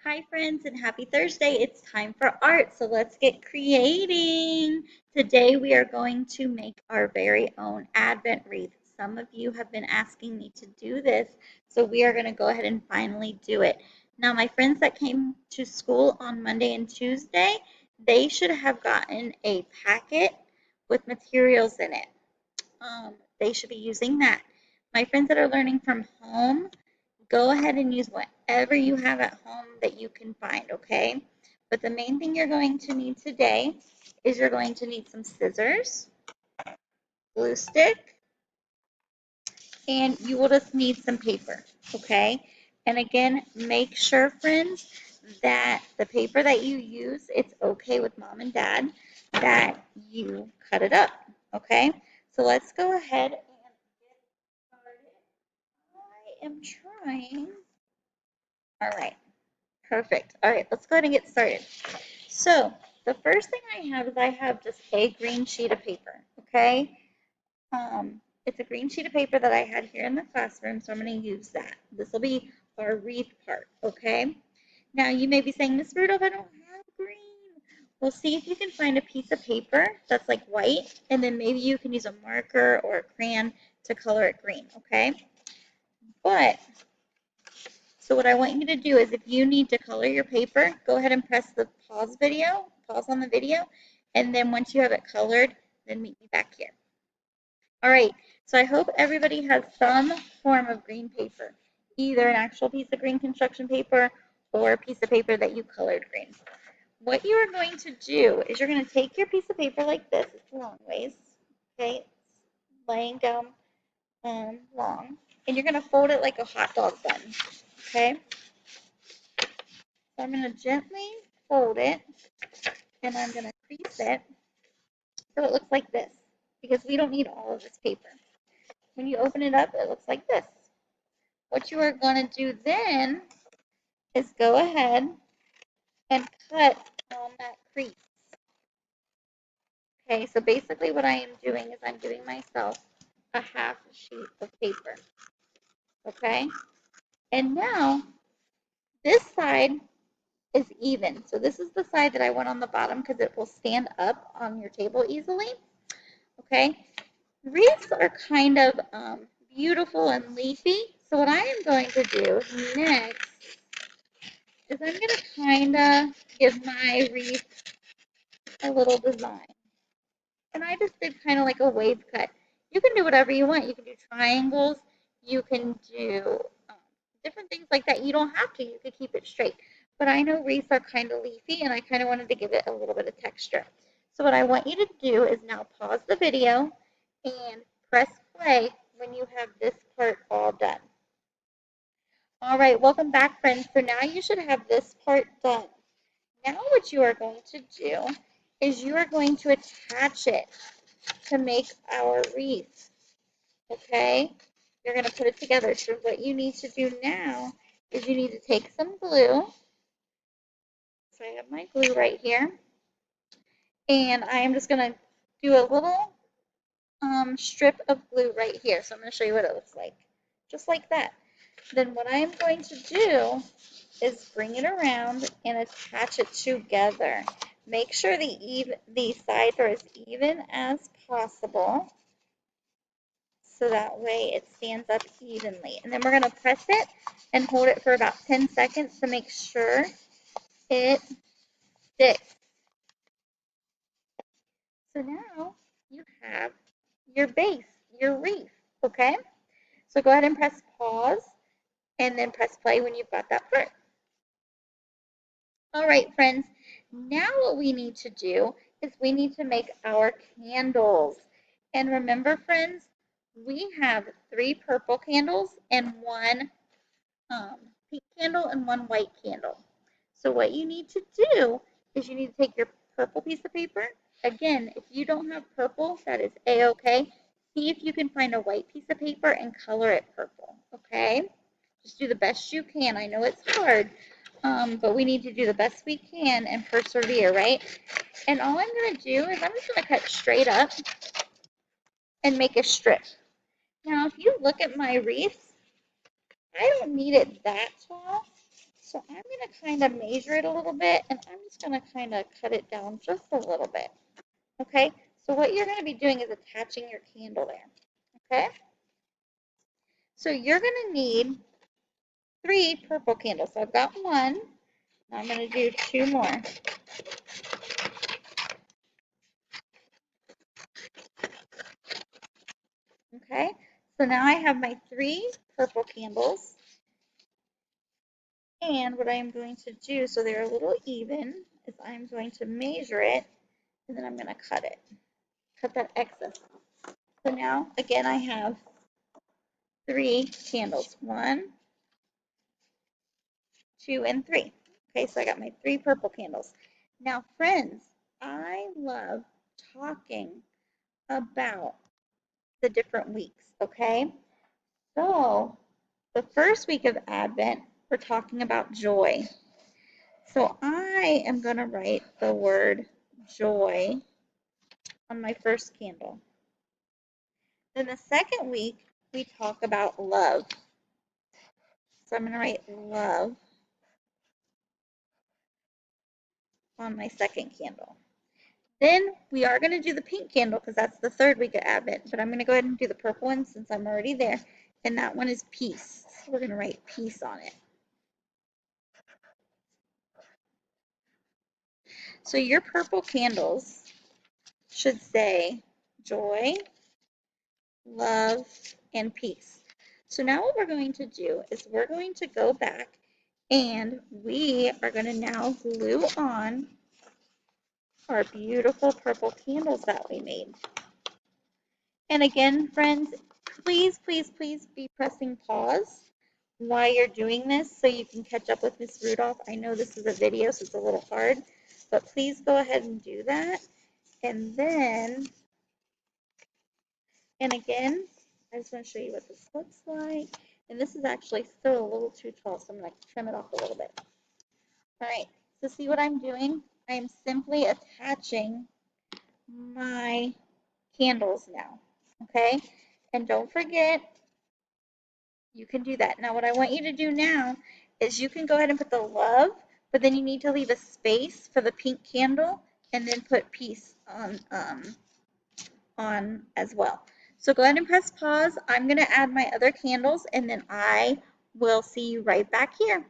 Hi friends and happy Thursday. It's time for art, so let's get creating. Today we are going to make our very own Advent wreath. Some of you have been asking me to do this, so we are going to go ahead and finally do it. Now my friends that came to school on Monday and Tuesday, they should have gotten a packet with materials in it. They should be using that. My friends that are learning from home, go ahead and use whatever you have at home that you can find, okay? But the main thing you're going to need today is you're going to need some scissors, glue stick, and you will just need some paper, okay? And again, make sure, friends, that the paper that you use, it's okay with mom and dad, that you cut it up, okay? So let's go ahead and get started. I am trying. All right, perfect. All right, let's go ahead and get started. So the first thing I have is I have just a green sheet of paper, okay? It's a green sheet of paper that I had here in the classroom, so I'm going to use that. This will be our wreath part, okay? Now you may be saying, Miss Rudolph, I don't have green. Well, see if you can find a piece of paper that's like white, and then maybe you can use a marker or a crayon to color it green, okay? But so what I want you to do is if you need to color your paper, go ahead and press the pause on the video, and then once you have it colored, then meet me back here. All right, so I hope everybody has some form of green paper, either an actual piece of green construction paper or a piece of paper that you colored green. What you are going to do is you're going to take your piece of paper like this, it's a long ways, okay, it's laying down long, and you're going to fold it like a hot dog bun, okay? So I'm going to gently fold it, and I'm going to crease it so it looks like this, because we don't need all of this paper. When you open it up, it looks like this. What you are going to do then is go ahead and cut on that crease. Okay, so basically what I am doing is I'm giving myself a half sheet of paper. Okay, and now this side is even. So this is the side that I want on the bottom because it will stand up on your table easily. Okay, wreaths are kind of beautiful and leafy. So what I am going to do next is I'm going to kind of give my wreath a little design. And I just did kind of like a wave cut. You can do whatever you want. You can do triangles. You can do different things like that. You don't have to. You could keep it straight. But I know wreaths are kind of leafy, and I kind of wanted to give it a little bit of texture. So what I want you to do is now pause the video and press play when you have this part all done. All right, welcome back, friends. So now you should have this part done. Now what you are going to do is you are going to attach it to make our wreath, okay? You're going to put it together. So what you need to do now is you need to take some glue. So I have my glue right here. And I am just going to do a little strip of glue right here. So I'm going to show you what it looks like. Just like that. Then what I am going to do is bring it around and attach it together. Make sure the sides are as even as possible so that way it stands up evenly. And then we're going to press it and hold it for about 10 seconds to make sure it sticks. So now you have your base, your wreath, okay? So go ahead and press pause and then press play when you've got that part. All right, friends, now what we need to do is we need to make our candles. And remember, friends, we have 3 purple candles and 1 pink candle and 1 white candle. So what you need to do is you need to take your purple piece of paper. Again, if you don't have purple, that is a-okay. See if you can find a white piece of paper and color it purple, okay? Just do the best you can. I know it's hard, but we need to do the best we can and persevere, right? And all I'm going to do is I'm just going to cut straight up and make a strip. Now, if you look at my wreath, I don't need it that tall, So I'm going to kind of measure it a little bit, and I'm just going to kind of cut it down just a little bit. Okay, so what you're going to be doing is attaching your candle there. Okay, so you're going to need 3 purple candles. So I've got 1. Now I'm going to do 2 more. Okay, so now I have my 3 purple candles. And what I'm going to do, so they're a little even, is I'm going to measure it, and then I'm going to cut it. Cut that excess off. So now, again, I have 3 candles. 1, 2, and 3. Okay, so I got my 3 purple candles. Now, friends, I love talking about the different weeks, okay? So, the first week of Advent, we're talking about joy. So I am going to write the word joy on my first candle. Then the second week, we talk about love. So I'm going to write love on my second candle. Then we are going to do the pink candle because that's the third week of Advent. But I'm going to go ahead and do the purple one since I'm already there. And that one is peace. So we're going to write peace on it. So your purple candles should say joy, love, and peace. So now what we're going to do is we're going to go back and we are going to now glue on our beautiful purple candles that we made. And again, friends, please, please, please be pressing pause while you're doing this so you can catch up with Miss Rudolph. I know this is a video, so it's a little hard, but please go ahead and do that. And then, and again, I just want to show you what this looks like. And this is actually still a little too tall, so I'm going to trim it off a little bit. All right, so see what I'm doing? I am simply attaching my candles now, okay? And don't forget, you can do that. Now, what I want you to do now is you can go ahead and put the love, but then you need to leave a space for the pink candle and then put peace on as well. So go ahead and press pause. I'm going to add my other candles, and then I will see you right back here.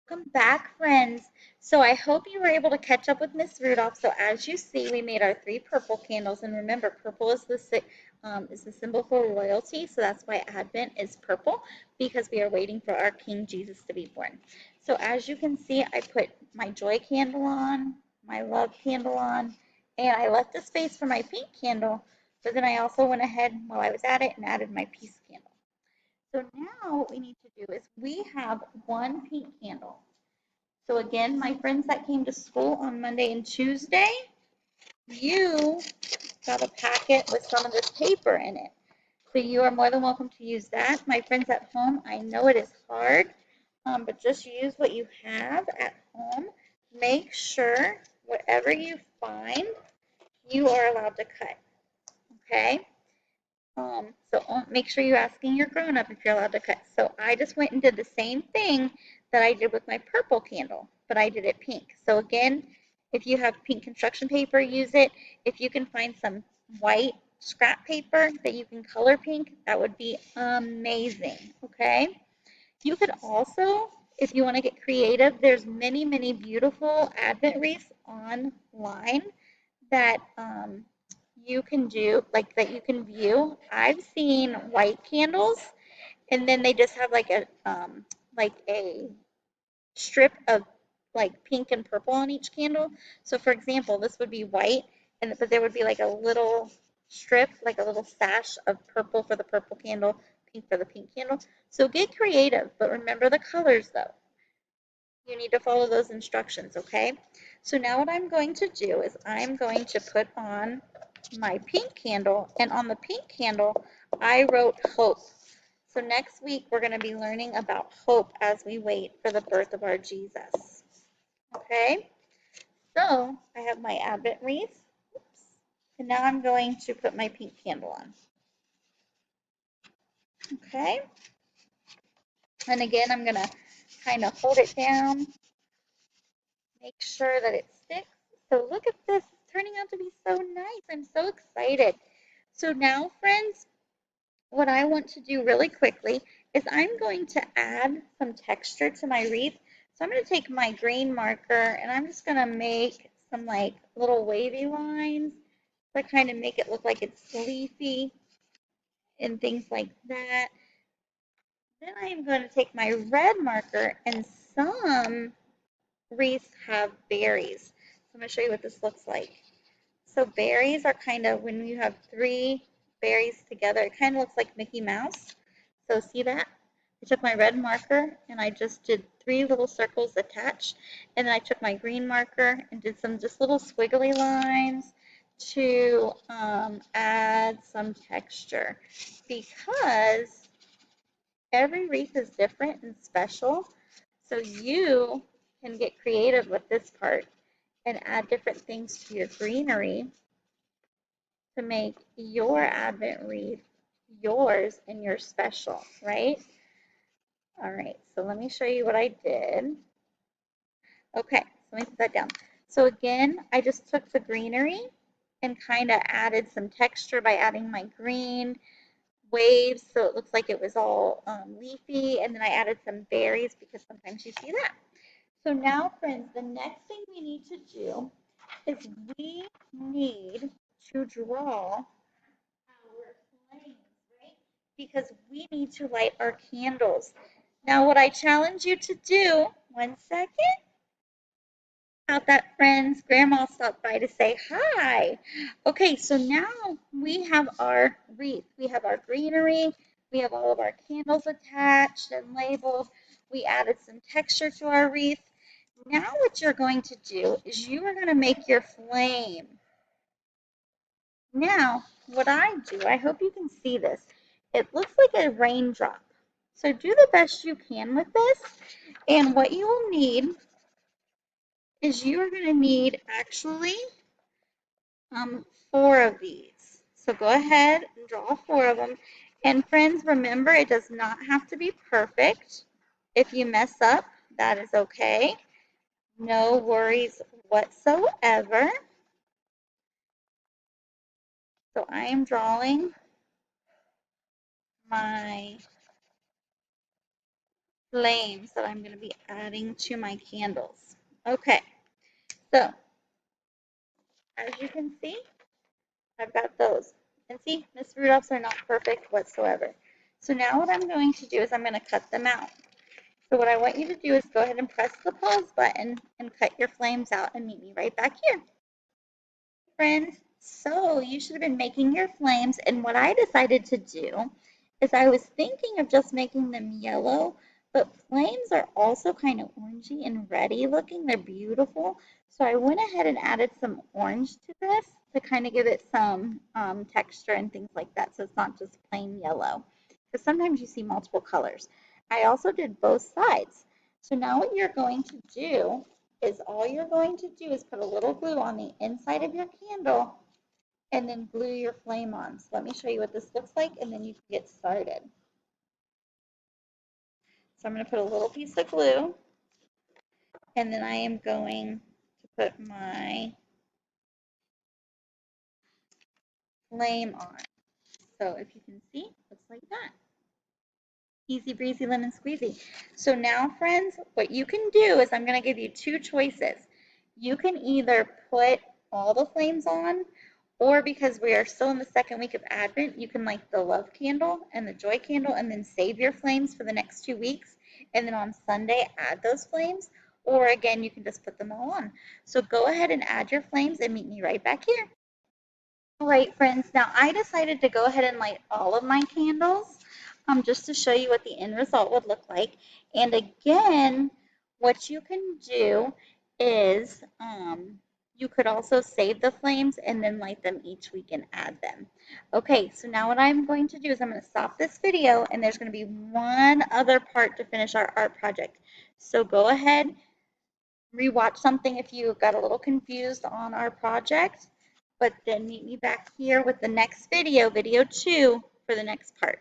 Welcome back, friends. So I hope you were able to catch up with Miss Rudolph. So as you see, we made our 3 purple candles, and remember, purple is the symbol for royalty. So that's why Advent is purple, because we are waiting for our King Jesus to be born. So as you can see, I put my joy candle on, my love candle on, and I left a space for my pink candle. But then I also went ahead while I was at it and added my peace candle. So now what we need to do is we have 1 pink candle. So again, my friends that came to school on Monday and Tuesday, you got a packet with some of this paper in it. So you are more than welcome to use that. My friends at home, I know it is hard, but just use what you have at home. Make sure whatever you find, you are allowed to cut, okay? So make sure you're asking your grown-up if you're allowed to cut. So I just went and did the same thing that I did with my purple candle, but I did it pink. So again, if you have pink construction paper, use it. If you can find some white scrap paper that you can color pink, that would be amazing, okay? You could also, if you want to get creative, there's many, many beautiful Advent wreaths online that you can do, like that you can view. I've seen white candles, and then they just have like a strip of like pink and purple on each candle. So for example, this would be white, but there would be like a little strip, like a little sash of purple for the purple candle, pink for the pink candle. So get creative, but remember the colors though. You need to follow those instructions, okay? So now what I'm going to do is I'm going to put on my pink candle, and on the pink candle, I wrote hope. So next week, we're going to be learning about hope as we wait for the birth of our Jesus. Okay? So I have my Advent wreath. Oops. And now I'm going to put my pink candle on. Okay? And again, I'm going to kind of hold it down, make sure that it sticks. So look at this, it's turning out to be so nice. I'm so excited. So now, friends, what I want to do really quickly is I'm going to add some texture to my wreath. So I'm going to take my green marker and I'm just going to make some like little wavy lines to kind of make it look like it's leafy and things like that. Then I am going to take my red marker, and some wreaths have berries. So I'm going to show you what this looks like. So berries are kind of, when you have three berries together, it kind of looks like Mickey Mouse. So see that? I took my red marker and I just did three little circles attached. And then I took my green marker and did some just little squiggly lines to add some texture. Because every wreath is different and special. So you can get creative with this part and add different things to your greenery to make your Advent wreath yours and your special, right? All right, so let me show you what I did. Okay, so let me put that down. So again, I just took the greenery and kind of added some texture by adding my green waves so it looks like it was all leafy, and then I added some berries because sometimes you see that. So now, friends, the next thing we need to do is we need to draw our flames, right? Because we need to light our candles. Now, what I challenge you to do, one second, about that, friends, Grandma stopped by to say hi. Okay, so now we have our wreath. We have our greenery. We have all of our candles attached and labeled. We added some texture to our wreath. Now what you're going to do is you are going to make your flame. Now, what I do, I hope you can see this. It looks like a raindrop. So do the best you can with this. And what you will need is you are going to need actually 4 of these. So go ahead and draw 4 of them. And friends, remember, it does not have to be perfect. If you mess up, that is okay. No worries whatsoever. So I am drawing my flames that I'm going to be adding to my candles. Okay, so as you can see, I've got those. And see, Miss Rudolphs are not perfect whatsoever. So now what I'm going to do is I'm going to cut them out. So what I want you to do is go ahead and press the pause button and cut your flames out and meet me right back here. Friends, so you should have been making your flames, and what I decided to do is I was thinking of just making them yellow, but flames are also kind of orangey and reddy looking. They're beautiful. So I went ahead and added some orange to this to kind of give it some texture and things like that, so it's not just plain yellow. Because sometimes you see multiple colors. I also did both sides. So now what you're going to do is all you're going to do is put a little glue on the inside of your candle and then glue your flame on. So let me show you what this looks like and then you can get started. So I'm going to put a little piece of glue and then I am going to put my flame on. So if you can see, it looks like that. Easy breezy lemon squeezy. So now, friends, what you can do is I'm going to give you 2 choices. You can either put all the flames on, or because we are still in the second week of Advent, you can light the love candle and the joy candle and then save your flames for the next 2 weeks. And then on Sunday, add those flames. Or again, you can just put them all on. So go ahead and add your flames and meet me right back here. All right, friends, now I decided to go ahead and light all of my candles just to show you what the end result would look like. And again, what you can do is you could also save the flames and then light them each week and add them. Okay, so now what I'm going to do is I'm going to stop this video, and there's going to be one other part to finish our art project. So go ahead, rewatch something if you got a little confused on our project, but then meet me back here with the next video, video 2, for the next part.